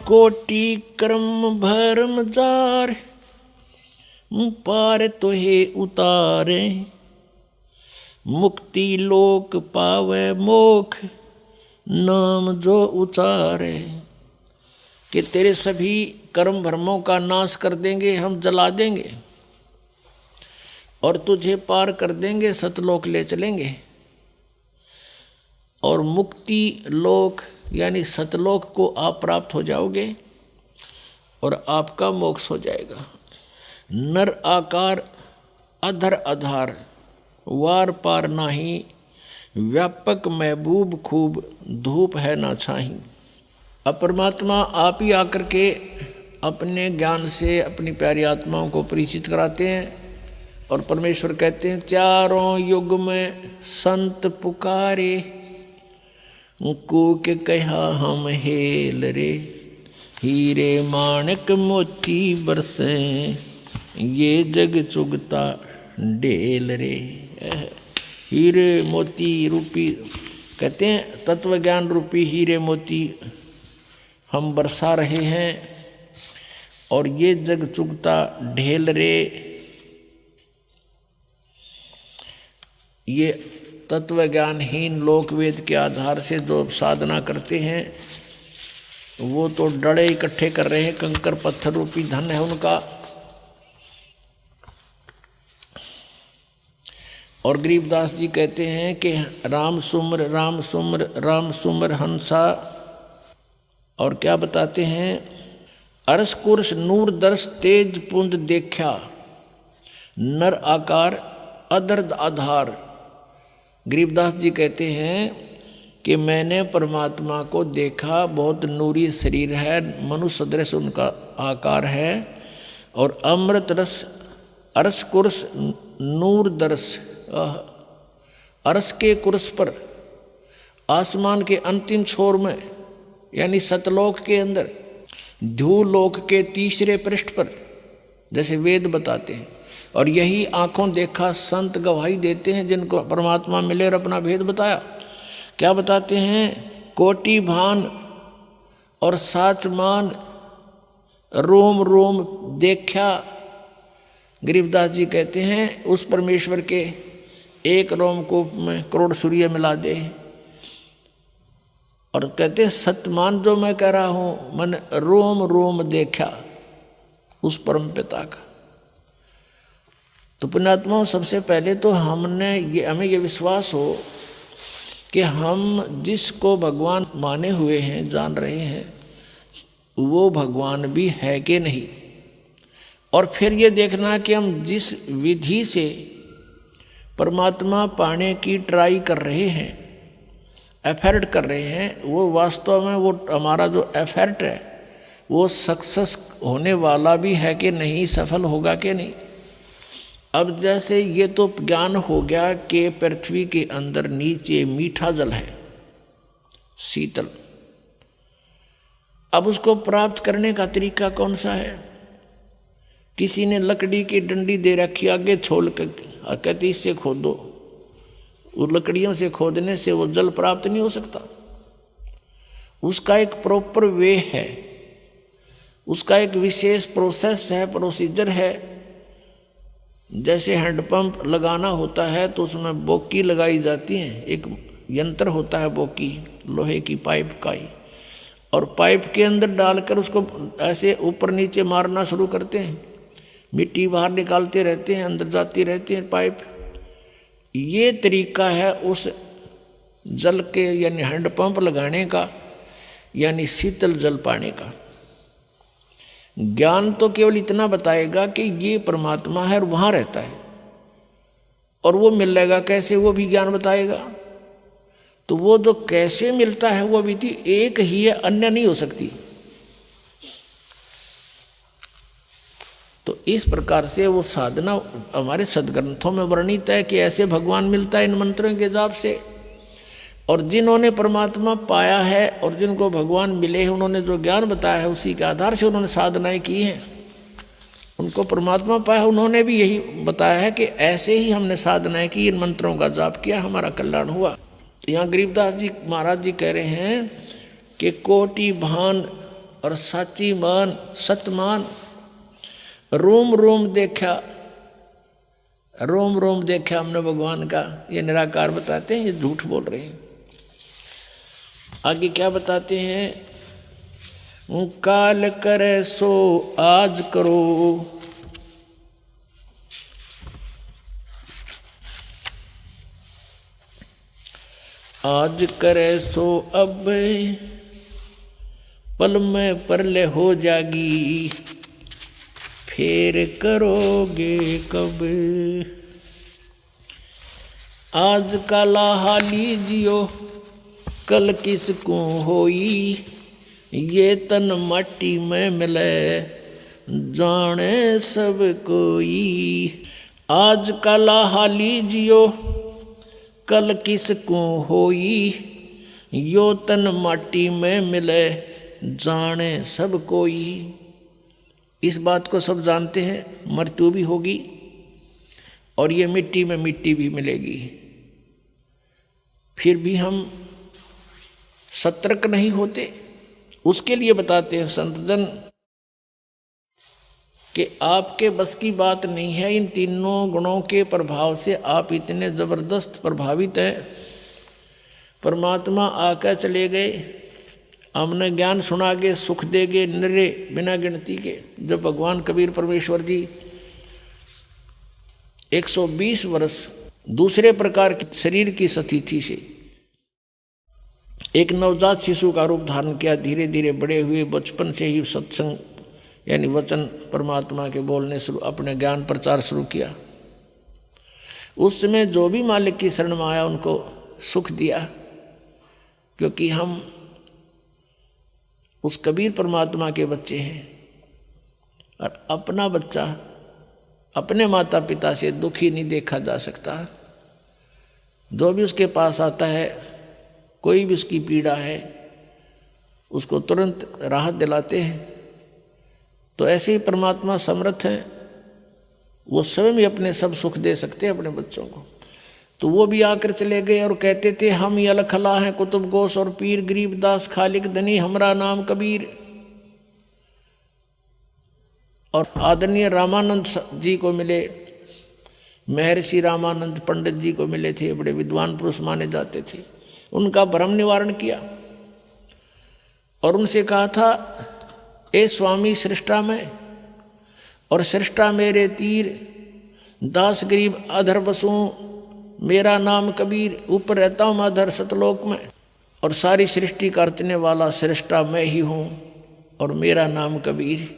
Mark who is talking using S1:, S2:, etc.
S1: कोटि कर्म भरम जार, पार तोहे उतारे, मुक्ति लोक पावे मोख, नाम जो उचारे। कि तेरे सभी कर्म भरमों का नाश कर देंगे, हम जला देंगे और तुझे पार कर देंगे, सतलोक ले चलेंगे और मुक्ति लोक यानी सतलोक को आप प्राप्त हो जाओगे और आपका मोक्ष हो जाएगा। नर आकार अधर आधार, वार पार नाही, व्यापक महबूब खूब, धूप है ना छाही। अब परमात्मा आप ही आकर के अपने ज्ञान से अपनी प्यारी आत्माओं को परिचित कराते हैं और परमेश्वर कहते हैं चारों युग में संत पुकारे, कूक कहा हम हेल रे, हीरे माणक मोती बरसे, ये जग चुगता ढेल रे। हीरे मोती रूपी कहते हैं तत्व ज्ञान रूपी हीरे मोती हम बरसा रहे हैं और ये जग चुगता ढेल रे। ये तत्व ज्ञानहीन लोक वेद के आधार से जो साधना करते हैं वो तो डड़े इकट्ठे कर रहे हैं, कंकर पत्थर रूपी धन है उनका। और गरीबदास जी कहते हैं कि राम सुमर राम सुमर राम सुमर हंसा। और क्या बताते हैं, अरस कुर्श नूर दर्श तेज पुंज देखा, नर आकार अदर्द आधार। गरीबदास जी कहते हैं कि मैंने परमात्मा को देखा, बहुत नूरी शरीर है, मनुष्य सदृश उनका आकार है और अमृत रस अरस कुर्श नूर दर्श। अरस के कुर्श पर आसमान के अंतिम छोर में यानी सतलोक के अंदर, ध्यूलोक के तीसरे पृष्ठ पर, जैसे वेद बताते हैं। और यही आंखों देखा संत गवाही देते हैं जिनको परमात्मा मिले और अपना भेद बताया। क्या बताते हैं, कोटि भान और साच मान, रोम रोम देखा। गरीबदास जी कहते हैं उस परमेश्वर के एक रोमकूप में करोड़ सूर्य मिला दे। और कहते हैं सतमान जो मैं कह रहा हूं मैंने रोम रोम देखा उस परम पिता का। तो पुण्यात्माओं, सबसे पहले तो हमें ये विश्वास हो कि हम जिसको भगवान माने हुए हैं, जान रहे हैं, वो भगवान भी है कि नहीं। और फिर ये देखना कि हम जिस विधि से परमात्मा पाने की ट्राई कर रहे हैं, एफर्ट कर रहे हैं, वो वास्तव में वो हमारा जो एफर्ट है वो सक्सेस होने वाला भी है कि नहीं, सफल होगा कि नहीं। अब जैसे ये तो ज्ञान हो गया कि पृथ्वी के अंदर नीचे मीठा जल है, शीतल। अब उसको प्राप्त करने का तरीका कौन सा है? किसी ने लकड़ी की डंडी दे रखी आगे छोड़ कर, कहती इससे खोदो। वो लकड़ियों से खोदने से वो जल प्राप्त नहीं हो सकता। उसका एक प्रॉपर वे है, उसका एक विशेष प्रोसेस है, प्रोसीजर है। जैसे हैंडपंप लगाना होता है तो उसमें बोकी लगाई जाती है, एक यंत्र होता है बोकी, लोहे की पाइप का ही, और पाइप के अंदर डालकर उसको ऐसे ऊपर नीचे मारना शुरू करते हैं, मिट्टी बाहर निकालते रहते हैं, अंदर जाती रहती है पाइप। ये तरीका है उस जल के यानी हैंडपंप लगाने का, यानी शीतल जल पाने का। ज्ञान तो केवल इतना बताएगा कि ये परमात्मा है और वहाँ रहता है, और वो मिलेगा कैसे, वो भी ज्ञान बताएगा। तो वो जो कैसे मिलता है वो विधि एक ही है, अन्य नहीं हो सकती। तो इस प्रकार से वो साधना हमारे सदग्रंथों में वर्णित है कि ऐसे भगवान मिलता है इन मंत्रों के जाप से। और जिन्होंने परमात्मा पाया है और जिनको भगवान मिले हैं, उन्होंने जो ज्ञान बताया है उसी के आधार से उन्होंने साधनाएं की हैं। उनको परमात्मा पाया, उन्होंने भी यही बताया है कि ऐसे ही हमने साधना की, इन मंत्रों का जाप किया, हमारा कल्याण हुआ। यहाँ गरीबदास जी महाराज जी कह रहे हैं कि कोटि भान और साची मान सतमान, रोम रोम देखा, रोम रोम देखा हमने भगवान का, ये निराकार बताते हैं, ये झूठ बोल रहे हैं। आगे क्या बताते हैं, काल करे सो आज करो, आज करे सो अब, पल में परले हो जागी, फिर करोगे कब। आज का लाहा लीजियो, कल किसको होई, ये तन माटी में मिले, जाने सब कोई। आज का लाहा लीजियो, कल किसको होई, यो तन माटी में मिले, जाने सब कोई। इस बात को सब जानते हैं, मृत्यु भी होगी और ये मिट्टी में मिट्टी भी मिलेगी। फिर भी हम सतर्क नहीं होते। उसके लिए बताते हैं संतजन कि आपके बस की बात नहीं है, इन तीनों गुणों के प्रभाव से आप इतने जबरदस्त प्रभावित हैं। परमात्मा आकर चले गए, हमने ज्ञान सुना के सुख देगे निरे बिना गिनती के। जब भगवान कबीर परमेश्वर जी 120 वर्ष दूसरे प्रकार के शरीर की स्थिति से एक नवजात शिशु का रूप धारण किया, धीरे धीरे बड़े हुए, बचपन से ही सत्संग यानी वचन परमात्मा के बोलने शुरू, अपने ज्ञान प्रचार शुरू किया। उस समय जो भी मालिक की शरण में आया उनको सुख दिया, क्योंकि हम उस कबीर परमात्मा के बच्चे हैं। और अपना बच्चा अपने माता पिता से दुखी नहीं देखा जा सकता। जो भी उसके पास आता है, कोई भी उसकी पीड़ा है, उसको तुरंत राहत दिलाते हैं। तो ऐसे ही परमात्मा समर्थ हैं, वो स्वयं ही अपने सब सुख दे सकते हैं अपने बच्चों को। तो वो भी आकर चले गए और कहते थे, हम ये अलखला हैं कुतुब गोस और पीर, गरीबदास खालिक धनी, हमारा नाम कबीर। और आदरणीय रामानंद जी को मिले, महर्षि रामानंद पंडित जी को मिले थे, बड़े विद्वान पुरुष माने जाते थे। उनका भ्रम निवारण किया और उनसे कहा था, ए स्वामी सृष्टा में और सृष्टा मेरे तीर, दास गरीब अधर बसूं, मेरा नाम कबीर, ऊपर रहता हूँ मैं अधर सतलोक में, और सारी सृष्टि करने वाला सृष्टा मैं ही हूँ और मेरा नाम कबीर।